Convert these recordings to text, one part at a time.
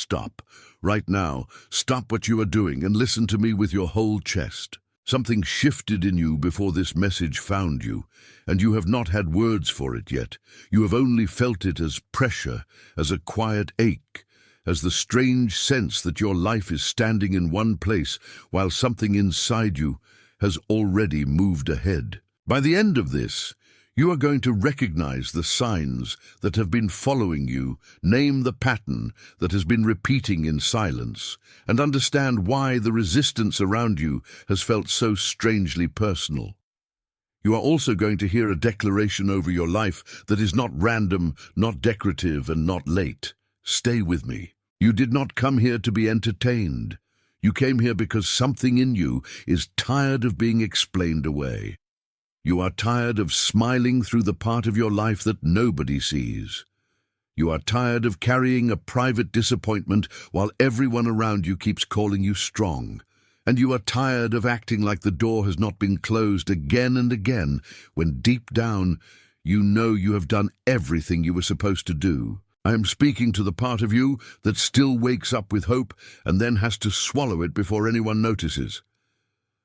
stop. Right now, stop what you are doing and listen to me with your whole chest. Something shifted in you before this message found you, and you have not had words for it yet. You have only felt it as pressure, as a quiet ache, as the strange sense that your life is standing in one place while something inside you has already moved ahead. By the end of this, you are going to recognize the signs that have been following you, name the pattern that has been repeating in silence, and understand why the resistance around you has felt so strangely personal. You are also going to hear a declaration over your life that is not random, not decorative, and not late. Stay with me. You did not come here to be entertained. You came here because something in you is tired of being explained away. You are tired of smiling through the part of your life that nobody sees. You are tired of carrying a private disappointment while everyone around you keeps calling you strong. And you are tired of acting like the door has not been closed again and again, when deep down you know you have done everything you were supposed to do. I am speaking to the part of you that still wakes up with hope and then has to swallow it before anyone notices.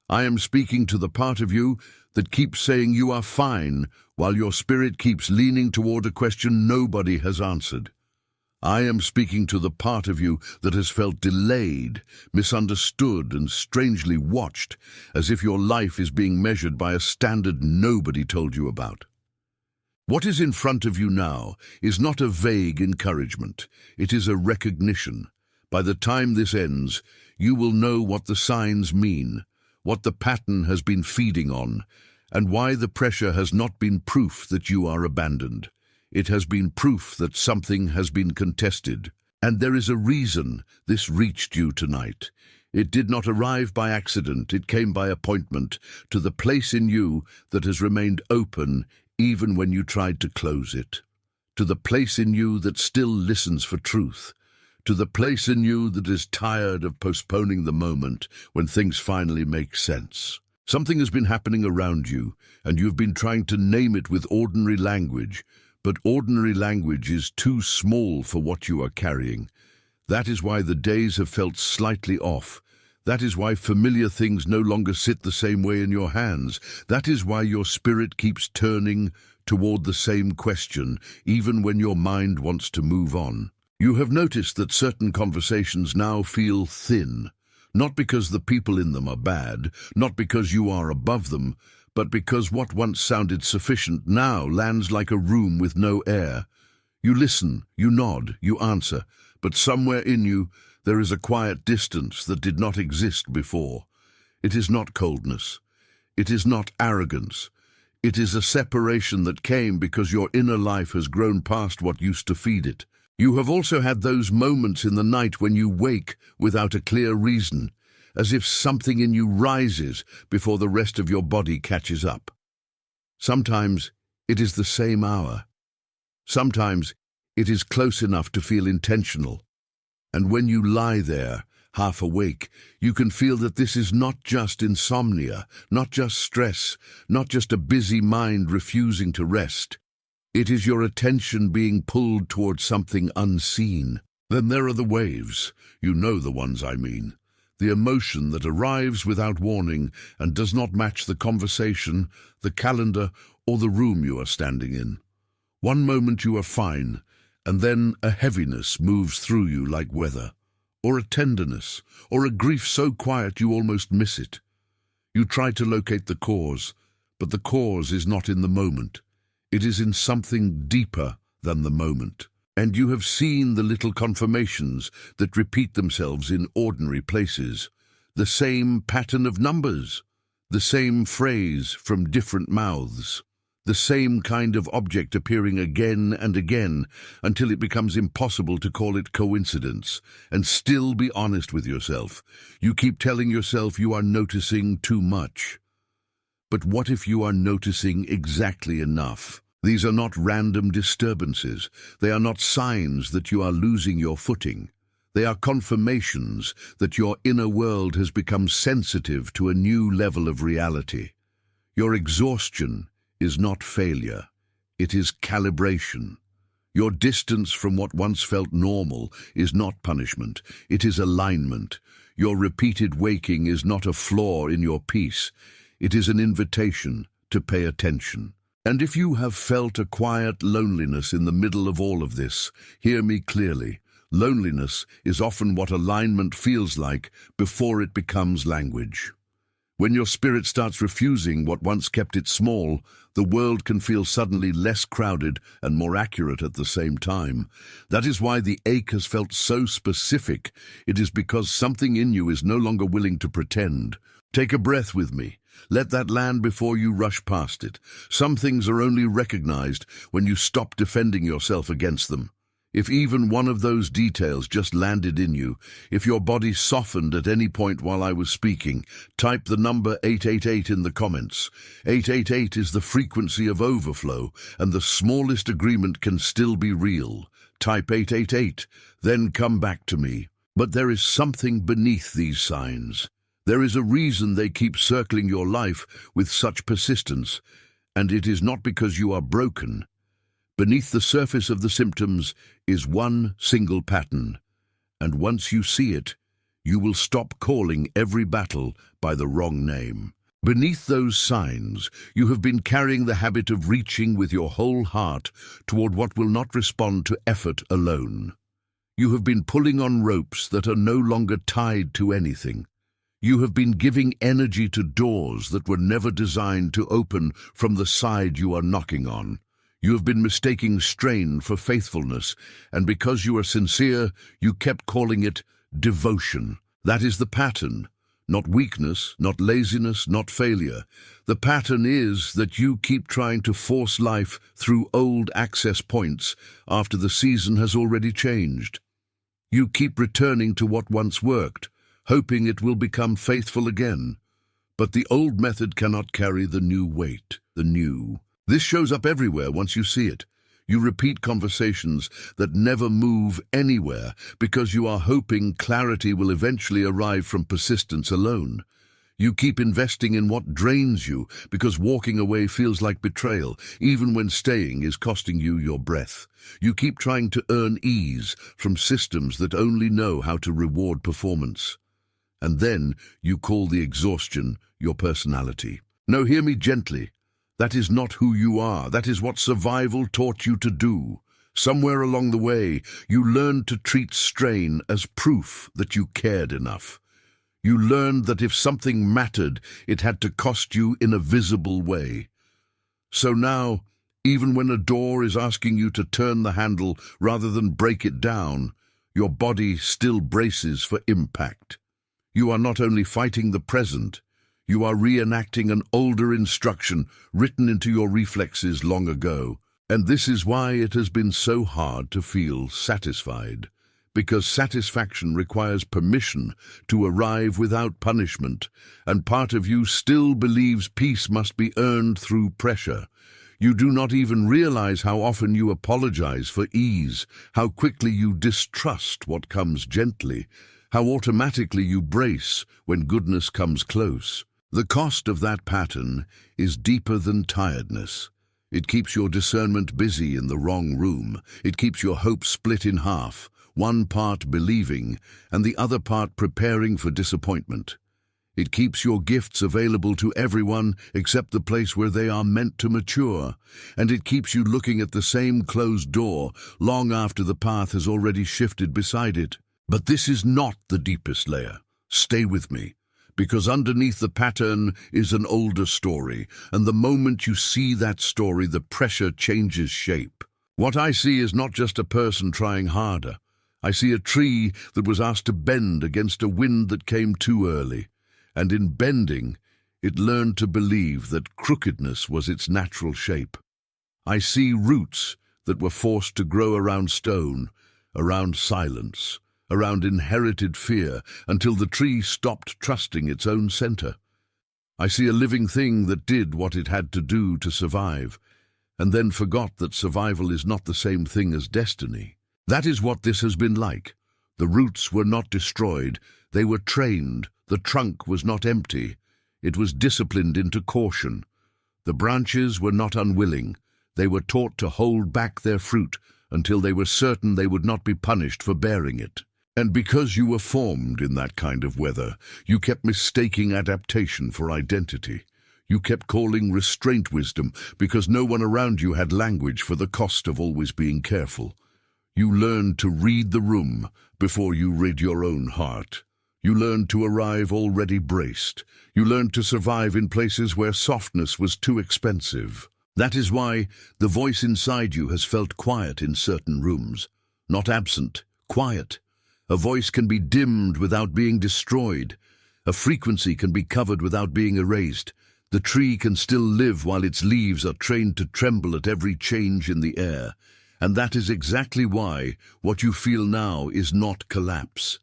I am speaking to the part of you that keeps saying you are fine while your spirit keeps leaning toward a question nobody has answered. I am speaking to the part of you that has felt delayed, misunderstood, and strangely watched, as if your life is being measured by a standard nobody told you about. What is in front of you now is not a vague encouragement. It is a recognition. By the time this ends, you will know what the signs mean, what the pattern has been feeding on, and why the pressure has not been proof that you are abandoned. It has been proof that something has been contested, and there is a reason this reached you tonight. It did not arrive by accident, it came by appointment to the place in you that has remained open even when you tried to close it, to the place in you that still listens for truth, to the place in you that is tired of postponing the moment when things finally make sense. Something has been happening around you, and you've been trying to name it with ordinary language, but ordinary language is too small for what you are carrying. That is why the days have felt slightly off. That is why familiar things no longer sit the same way in your hands. That is why your spirit keeps turning toward the same question, even when your mind wants to move on. You have noticed that certain conversations now feel thin, not because the people in them are bad, not because you are above them, but because what once sounded sufficient now lands like a room with no air. You listen, you nod, you answer, but somewhere in you there is a quiet distance that did not exist before. It is not coldness. It is not arrogance. It is a separation that came because your inner life has grown past what used to feed it. You have also had those moments in the night when you wake without a clear reason, as if something in you rises before the rest of your body catches up. Sometimes it is the same hour. Sometimes it is close enough to feel intentional. And when you lie there, half awake, you can feel that this is not just insomnia, not just stress, not just a busy mind refusing to rest. It is your attention being pulled towards something unseen. Then there are the waves. You know the ones I mean. The emotion that arrives without warning and does not match the conversation, the calendar, or the room you are standing in. One moment you are fine, and then a heaviness moves through you like weather, or a tenderness, or a grief so quiet you almost miss it. You try to locate the cause, but the cause is not in the moment. It is in something deeper than the moment. And you have seen the little confirmations that repeat themselves in ordinary places. The same pattern of numbers, the same phrase from different mouths, the same kind of object appearing again and again until it becomes impossible to call it coincidence. And still be honest with yourself. You keep telling yourself you are noticing too much. But what if you are noticing exactly enough? These are not random disturbances. They are not signs that you are losing your footing. They are confirmations that your inner world has become sensitive to a new level of reality. Your exhaustion is not failure. It is calibration. Your distance from what once felt normal is not punishment, it is alignment. Your repeated waking is not a flaw in your peace, it is an invitation to pay attention. And if you have felt a quiet loneliness in the middle of all of this, hear me clearly. Loneliness is often what alignment feels like before it becomes language. When your spirit starts refusing what once kept it small, the world can feel suddenly less crowded and more accurate at the same time. That is why the ache has felt so specific. It is because something in you is no longer willing to pretend. Take a breath with me. Let that land before you rush past it. Some things are only recognized when you stop defending yourself against them. If even one of those details just landed in you, if your body softened at any point while I was speaking, type the number 888 in the comments. 888 is the frequency of overflow, and the smallest agreement can still be real. Type 888, then come back to me. But there is something beneath these signs. There is a reason they keep circling your life with such persistence, and it is not because you are broken. Beneath the surface of the symptoms is one single pattern, and once you see it, you will stop calling every battle by the wrong name. Beneath those signs, you have been carrying the habit of reaching with your whole heart toward what will not respond to effort alone. You have been pulling on ropes that are no longer tied to anything. You have been giving energy to doors that were never designed to open from the side you are knocking on. You have been mistaking strain for faithfulness, and because you are sincere, you kept calling it devotion. That is the pattern, not weakness, not laziness, not failure. The pattern is that you keep trying to force life through old access points after the season has already changed. You keep returning to what once worked, hoping it will become faithful again. But the old method cannot carry the new weight, the new. This shows up everywhere once you see it. You repeat conversations that never move anywhere because you are hoping clarity will eventually arrive from persistence alone. You keep investing in what drains you because walking away feels like betrayal, even when staying is costing you your breath. You keep trying to earn ease from systems that only know how to reward performance. And then you call the exhaustion your personality. No, hear me gently. That is not who you are. That is what survival taught you to do. Somewhere along the way, you learned to treat strain as proof that you cared enough. You learned that if something mattered, it had to cost you in a visible way. So now, even when a door is asking you to turn the handle rather than break it down, your body still braces for impact. You are not only fighting the present, you are reenacting an older instruction written into your reflexes long ago. And this is why it has been so hard to feel satisfied. Because satisfaction requires permission to arrive without punishment, and part of you still believes peace must be earned through pressure. You do not even realize how often you apologize for ease, how quickly you distrust what comes gently, how automatically you brace when goodness comes close. The cost of that pattern is deeper than tiredness. It keeps your discernment busy in the wrong room. It keeps your hope split in half, one part believing and the other part preparing for disappointment. It keeps your gifts available to everyone except the place where they are meant to mature, and it keeps you looking at the same closed door long after the path has already shifted beside it. But this is not the deepest layer. Stay with me. Because underneath the pattern is an older story, and the moment you see that story, the pressure changes shape. What I see is not just a person trying harder. I see a tree that was asked to bend against a wind that came too early, and in bending, it learned to believe that crookedness was its natural shape. I see roots that were forced to grow around stone, around silence, around inherited fear, until the tree stopped trusting its own center. I see a living thing that did what it had to do to survive, and then forgot that survival is not the same thing as destiny. That is what this has been like. The roots were not destroyed, they were trained. The trunk was not empty, it was disciplined into caution. The branches were not unwilling, they were taught to hold back their fruit until they were certain they would not be punished for bearing it. And because you were formed in that kind of weather, you kept mistaking adaptation for identity. You kept calling restraint wisdom because no one around you had language for the cost of always being careful. You learned to read the room before you read your own heart. You learned to arrive already braced. You learned to survive in places where softness was too expensive. That is why the voice inside you has felt quiet in certain rooms. Not absent, quiet. A voice can be dimmed without being destroyed. A frequency can be covered without being erased. The tree can still live while its leaves are trained to tremble at every change in the air. And that is exactly why what you feel now is not collapse.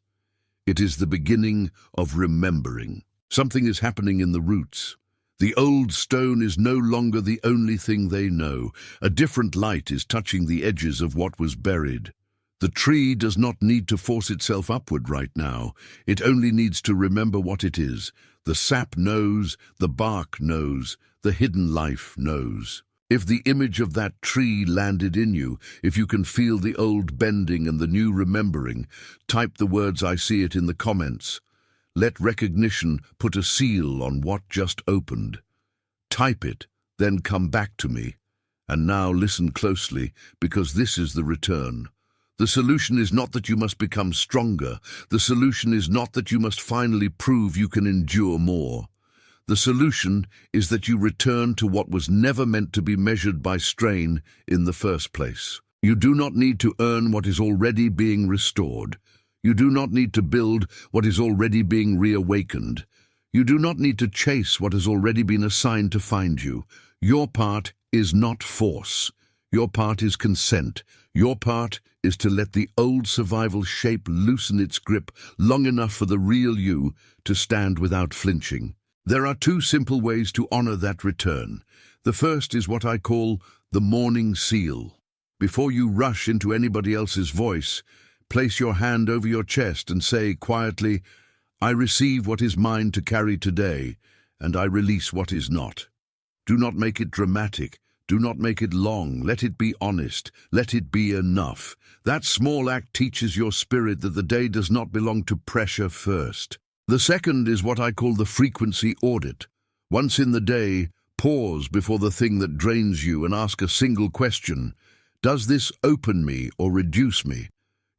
It is the beginning of remembering. Something is happening in the roots. The old stone is no longer the only thing they know. A different light is touching the edges of what was buried. The tree does not need to force itself upward right now. It only needs to remember what it is. The sap knows, the bark knows, the hidden life knows. If the image of that tree landed in you, if you can feel the old bending and the new remembering, type the words "I see it" in the comments. Let recognition put a seal on what just opened. Type it, then come back to me. And now listen closely, because this is the return. The solution is not that you must become stronger. The solution is not that you must finally prove you can endure more. The solution is that you return to what was never meant to be measured by strain in the first place. You do not need to earn what is already being restored. You do not need to build what is already being reawakened. You do not need to chase what has already been assigned to find you. Your part is not force. Your part is consent. Your part is to let the old survival shape loosen its grip long enough for the real you to stand without flinching. There are two simple ways to honor that return. The first is what I call the morning seal. Before you rush into anybody else's voice, place your hand over your chest and say quietly, "I receive what is mine to carry today, and I release what is not." Do not make it dramatic. Do not make it long. Let it be honest. Let it be enough. That small act teaches your spirit that the day does not belong to pressure first. The second is what I call the frequency audit. Once in the day, pause before the thing that drains you and ask a single question. Does this open me or reduce me?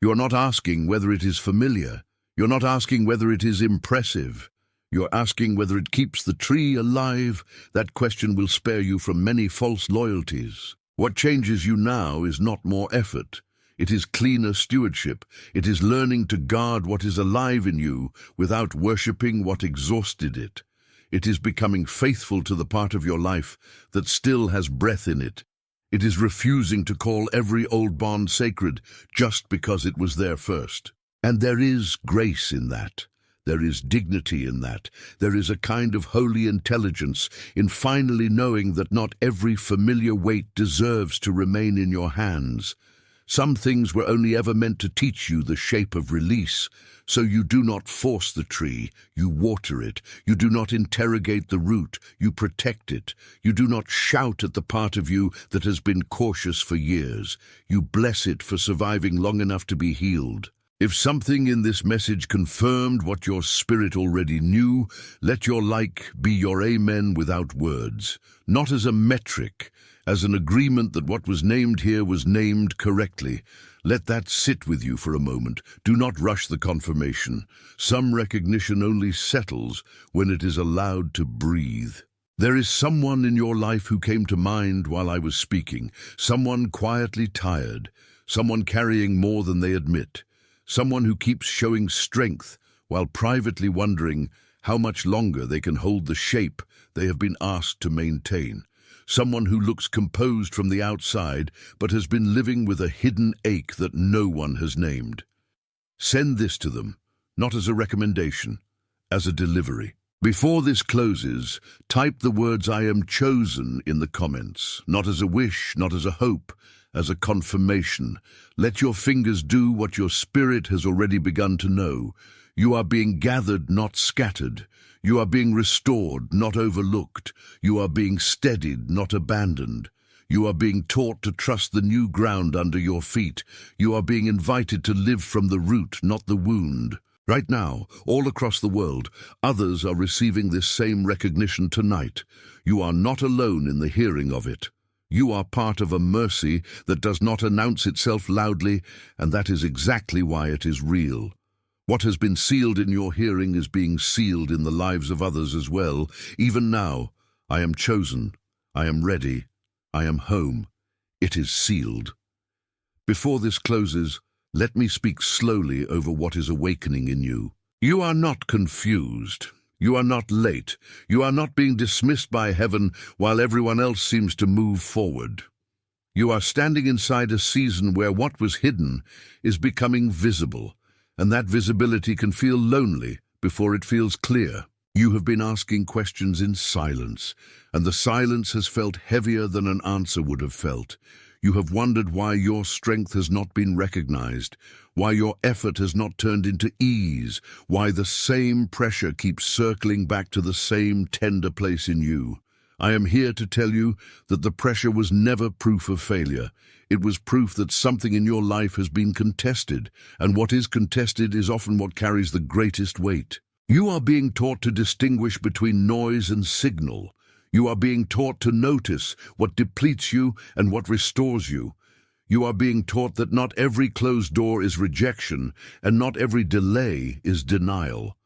You're not asking whether it is familiar. You're not asking whether it is impressive. You're asking whether it keeps the tree alive. That question will spare you from many false loyalties. What changes you now is not more effort. It is cleaner stewardship. It is learning to guard what is alive in you without worshipping what exhausted it. It is becoming faithful to the part of your life that still has breath in it. It is refusing to call every old bond sacred just because it was there first. And there is grace in that. There is dignity in that. There is a kind of holy intelligence in finally knowing that not every familiar weight deserves to remain in your hands. Some things were only ever meant to teach you the shape of release, so you do not force the tree, you water it. You do not interrogate the root, you protect it. You do not shout at the part of you that has been cautious for years. You bless it for surviving long enough to be healed. If something in this message confirmed what your spirit already knew, let your like be your amen without words, not as a metric, as an agreement that what was named here was named correctly. Let that sit with you for a moment. Do not rush the confirmation. Some recognition only settles when it is allowed to breathe. There is someone in your life who came to mind while I was speaking, someone quietly tired, someone carrying more than they admit. Someone who keeps showing strength while privately wondering how much longer they can hold the shape they have been asked to maintain. Someone who looks composed from the outside but has been living with a hidden ache that no one has named. Send this to them, not as a recommendation, as a delivery. Before this closes, type the words "I am chosen" in the comments, not as a wish, not as a hope, as a confirmation. Let your fingers do what your spirit has already begun to know. You are being gathered, not scattered. You are being restored, not overlooked. You are being steadied, not abandoned. You are being taught to trust the new ground under your feet. You are being invited to live from the root, not the wound. Right now, all across the world, others are receiving this same recognition tonight. You are not alone in the hearing of it. You are part of a mercy that does not announce itself loudly, and that is exactly why it is real. What has been sealed in your hearing is being sealed in the lives of others as well. Even now, I am chosen. I am ready. I am home. It is sealed. Before this closes, let me speak slowly over what is awakening in you. You are not confused. You are not late. You are not being dismissed by heaven while everyone else seems to move forward. You are standing inside a season where what was hidden is becoming visible, and that visibility can feel lonely before it feels clear. You have been asking questions in silence, and the silence has felt heavier than an answer would have felt. You have wondered why your strength has not been recognized, why your effort has not turned into ease, why the same pressure keeps circling back to the same tender place in you. I am here to tell you that the pressure was never proof of failure. It was proof that something in your life has been contested, and what is contested is often what carries the greatest weight. You are being taught to distinguish between noise and signal. You are being taught to notice what depletes you and what restores you. You are being taught that not every closed door is rejection, and not every delay is denial.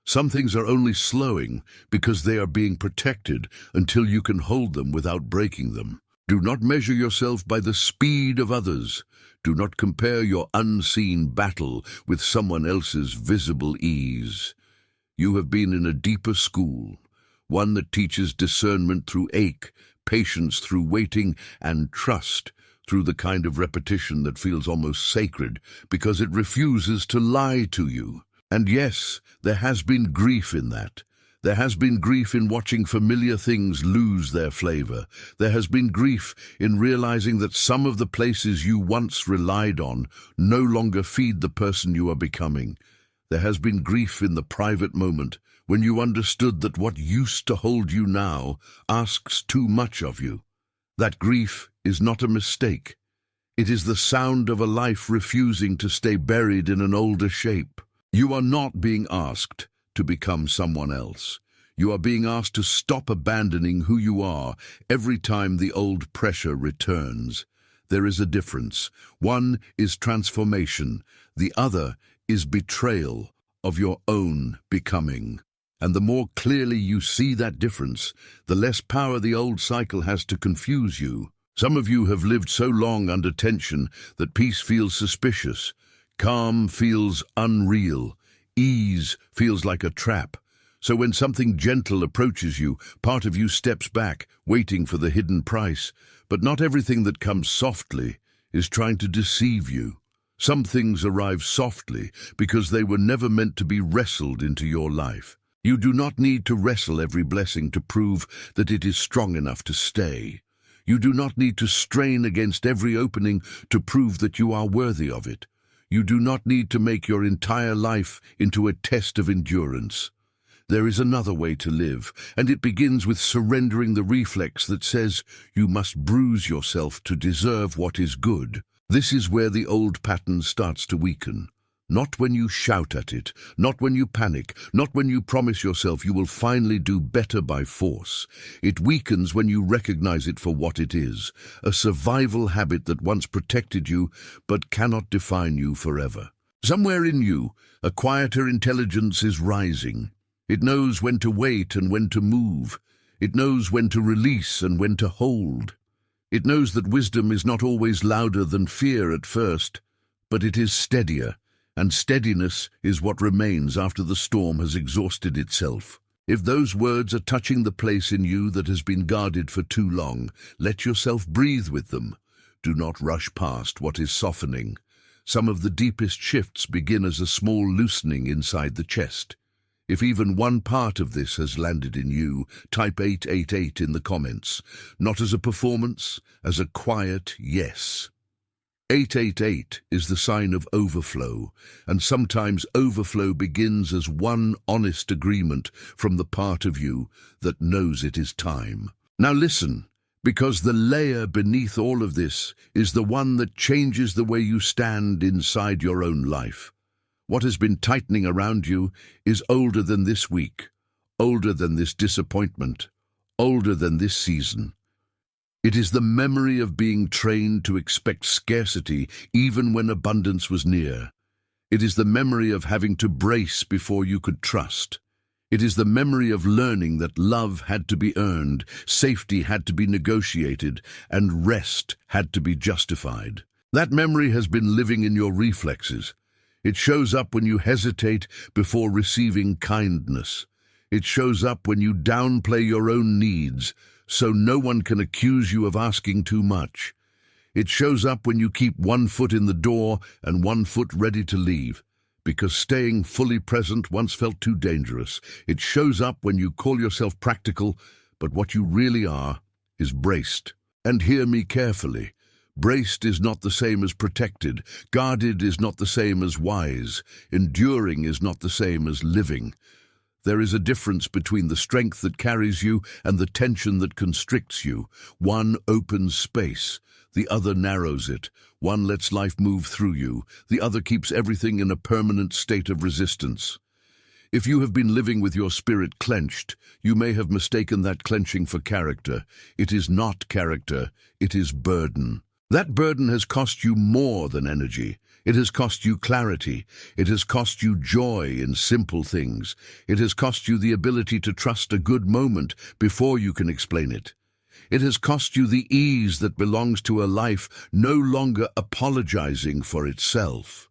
Some things are only slowing because they are being protected until you can hold them without breaking them. Do not measure yourself by the speed of others. Do not compare your unseen battle with someone else's visible ease. You have been in a deeper school, one that teaches discernment through ache, patience through waiting, and trust through the kind of repetition that feels almost sacred because it refuses to lie to you. And yes, there has been grief in that. There has been grief in watching familiar things lose their flavor. There has been grief in realizing that some of the places you once relied on no longer feed the person you are becoming. There has been grief in the private moment when you understood that what used to hold you now asks too much of you. That grief is not a mistake. It is the sound of a life refusing to stay buried in an older shape. You are not being asked to become someone else. You are being asked to stop abandoning who you are every time the old pressure returns. There is a difference. One is transformation. The other is betrayal of your own becoming. And the more clearly you see that difference, the less power the old cycle has to confuse you. Some of you have lived so long under tension that peace feels suspicious, calm feels unreal, ease feels like a trap. So when something gentle approaches you, part of you steps back, waiting for the hidden price. But not everything that comes softly is trying to deceive you. Some things arrive softly because they were never meant to be wrestled into your life. You do not need to wrestle every blessing to prove that it is strong enough to stay. You do not need to strain against every opening to prove that you are worthy of it. You do not need to make your entire life into a test of endurance. There is another way to live, and it begins with surrendering the reflex that says you must bruise yourself to deserve what is good. This is where the old pattern starts to weaken. Not when you shout at it, not when you panic, not when you promise yourself you will finally do better by force. It weakens when you recognize it for what it is, a survival habit that once protected you but cannot define you forever. Somewhere in you, a quieter intelligence is rising. It knows when to wait and when to move. It knows when to release and when to hold. It knows that wisdom is not always louder than fear at first, but it is steadier, and steadiness is what remains after the storm has exhausted itself. If those words are touching the place in you that has been guarded for too long, let yourself breathe with them. Do not rush past what is softening. Some of the deepest shifts begin as a small loosening inside the chest. If even one part of this has landed in you, type 888 in the comments. Not as a performance, as a quiet yes. 888 is the sign of overflow, and sometimes overflow begins as one honest agreement from the part of you that knows it is time. Now listen, Because the layer beneath all of this is the one that changes the way you stand inside your own life. What has been tightening around you is older than this week, older than this disappointment, older than this season. It is the memory of being trained to expect scarcity even when abundance was near. It is the memory of having to brace before you could trust. It is the memory of learning that love had to be earned, safety had to be negotiated, and rest had to be justified. That memory has been living in your reflexes. It shows up when you hesitate before receiving kindness. It shows up when you downplay your own needs, so no one can accuse you of asking too much. It shows up when you keep one foot in the door and one foot ready to leave, because staying fully present once felt too dangerous. It shows up when you call yourself practical, but what you really are is braced. And hear me carefully. Braced is not the same as protected. Guarded is not the same as wise. Enduring is not the same as living. There is a difference between the strength that carries you and the tension that constricts you. One opens space, the other narrows it. One lets life move through you, the other keeps everything in a permanent state of resistance. If you have been living with your spirit clenched, you may have mistaken that clenching for character. It is not character, it is burden. That burden has cost you more than energy. It has cost you clarity. It has cost you joy in simple things. It has cost you the ability to trust a good moment before you can explain it. It has cost you the ease that belongs to a life no longer apologizing for itself.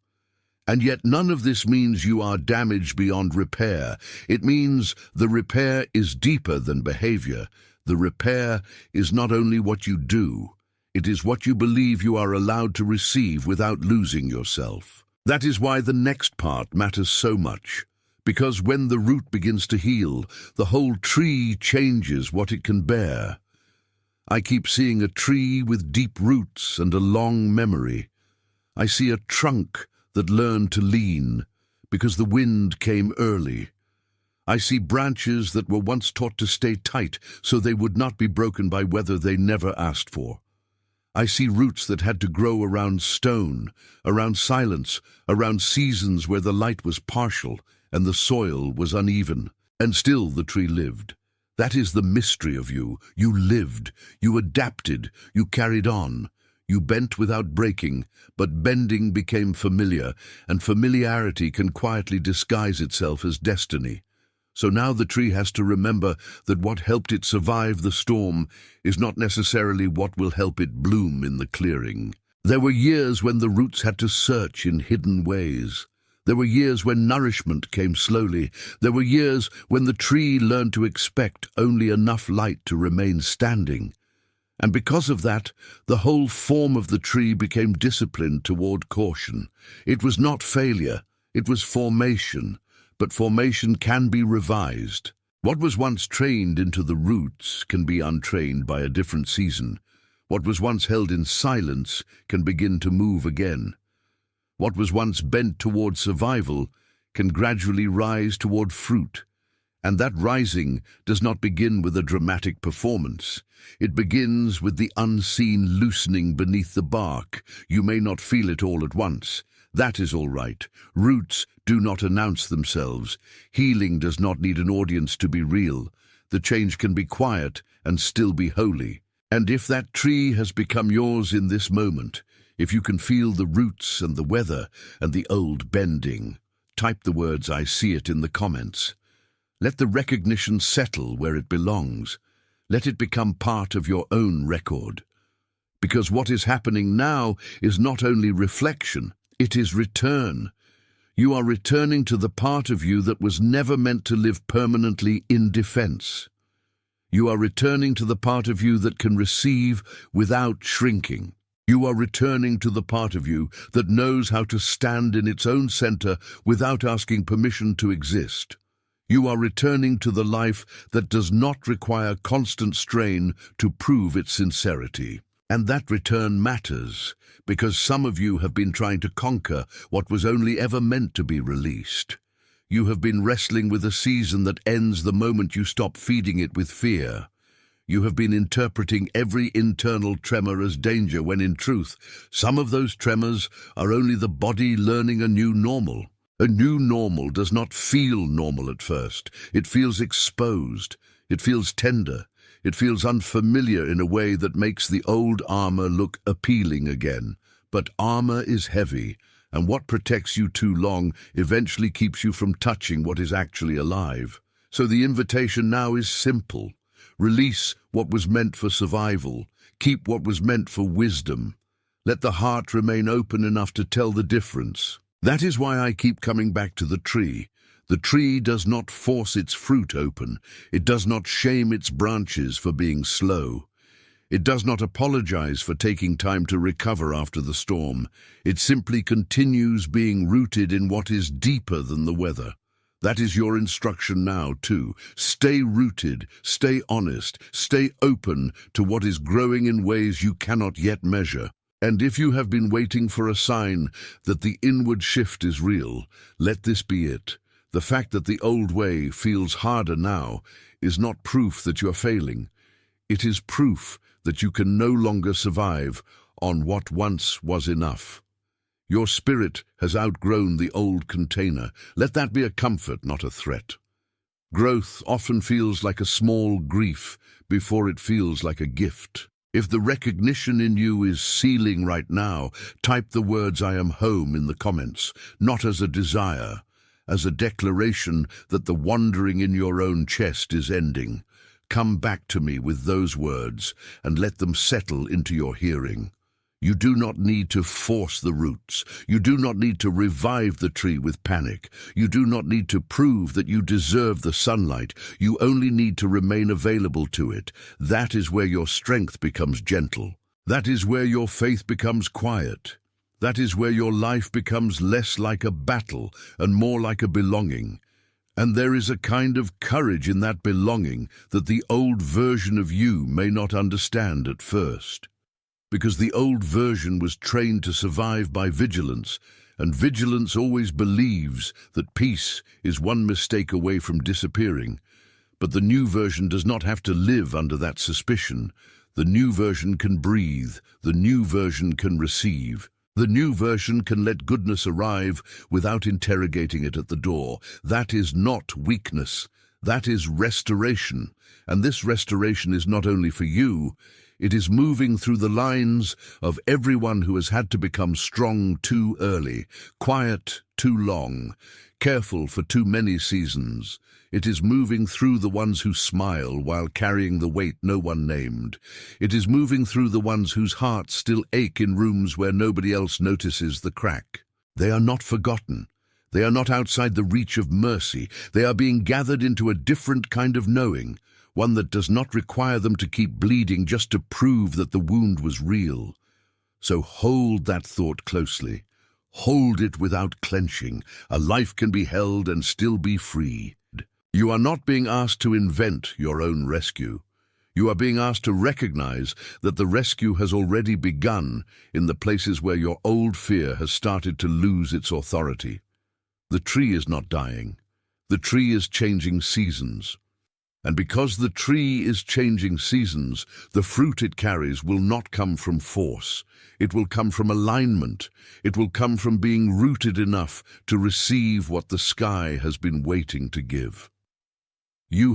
And yet none of this means you are damaged beyond repair. It means the repair is deeper than behavior. The repair is not only what you do, it is what you believe you are allowed to receive without losing yourself. That is why the next part matters so much. Because when the root begins to heal, the whole tree changes what it can bear. I keep seeing a tree with deep roots and a long memory. I see a trunk that learned to lean because the wind came early. I see branches that were once taught to stay tight so they would not be broken by weather they never asked for. I see roots that had to grow around stone, around silence, around seasons where the light was partial and the soil was uneven. And still the tree lived. That is the mystery of you. You lived, you adapted, you carried on. You bent without breaking, but bending became familiar, and familiarity can quietly disguise itself as destiny. So now the tree has to remember that what helped it survive the storm is not necessarily what will help it bloom in the clearing. There were years when the roots had to search in hidden ways. There were years when nourishment came slowly. There were years when the tree learned to expect only enough light to remain standing. And because of that, the whole form of the tree became disciplined toward caution. It was not failure, it was formation. But formation can be revised. What was once trained into the roots can be untrained by a different season. What was once held in silence can begin to move again. What was once bent toward survival can gradually rise toward fruit. And that rising does not begin with a dramatic performance. It begins with the unseen loosening beneath the bark. You may not feel it all at once. That is all right. Roots do not announce themselves. Healing does not need an audience to be real. The change can be quiet and still be holy. And if that tree has become yours in this moment, if you can feel the roots and the weather and the old bending, type the words "I see it" in the comments. Let the recognition settle where it belongs. Let it become part of your own record. Because what is happening now is not only reflection, it is return. You are returning to the part of you that was never meant to live permanently in defense. You are returning to the part of you that can receive without shrinking. You are returning to the part of you that knows how to stand in its own center without asking permission to exist. You are returning to the life that does not require constant strain to prove its sincerity. And that return matters, because some of you have been trying to conquer what was only ever meant to be released. You have been wrestling with a season that ends the moment you stop feeding it with fear. You have been interpreting every internal tremor as danger when in truth, some of those tremors are only the body learning a new normal. A new normal does not feel normal at first. It feels exposed. It feels tender. It feels unfamiliar in a way that makes the old armor look appealing again. But armor is heavy, and what protects you too long eventually keeps you from touching what is actually alive. So the invitation now is simple. Release what was meant for survival. Keep what was meant for wisdom. Let the heart remain open enough to tell the difference. That is why I keep coming back to the tree. The tree does not force its fruit open. It does not shame its branches for being slow. It does not apologize for taking time to recover after the storm. It simply continues being rooted in what is deeper than the weather. That is your instruction now, too. Stay rooted, stay honest, stay open to what is growing in ways you cannot yet measure. And if you have been waiting for a sign that the inward shift is real, let this be it. The fact that the old way feels harder now is not proof that you are failing. It is proof that you can no longer survive on what once was enough. Your spirit has outgrown the old container. Let that be a comfort, not a threat. Growth often feels like a small grief before it feels like a gift. If the recognition in you is sealing right now, type the words "I am home" in the comments, not as a desire, as a declaration that the wandering in your own chest is ending. Come back to me with those words and let them settle into your hearing. You do not need to force the roots. You do not need to revive the tree with panic. You do not need to prove that you deserve the sunlight. You only need to remain available to it. That is where your strength becomes gentle. That is where your faith becomes quiet. That is where your life becomes less like a battle and more like a belonging. And there is a kind of courage in that belonging that the old version of you may not understand at first. Because the old version was trained to survive by vigilance, and vigilance always believes that peace is one mistake away from disappearing. But the new version does not have to live under that suspicion. The new version can breathe. The new version can receive. The new version can let goodness arrive without interrogating it at the door. That is not weakness. That is restoration. And this restoration is not only for you, it is moving through the lines of everyone who has had to become strong too early, quiet too long, careful for too many seasons. It is moving through the ones who smile while carrying the weight no one named. It is moving through the ones whose hearts still ache in rooms where nobody else notices the crack. They are not forgotten. They are not outside the reach of mercy. They are being gathered into a different kind of knowing, one that does not require them to keep bleeding just to prove that the wound was real. So hold that thought closely. Hold it without clenching. A life can be held and still be free. You are not being asked to invent your own rescue. You are being asked to recognize that the rescue has already begun in the places where your old fear has started to lose its authority. The tree is not dying. The tree is changing seasons. And because the tree is changing seasons, the fruit it carries will not come from force. It will come from alignment. It will come from being rooted enough to receive what the sky has been waiting to give. You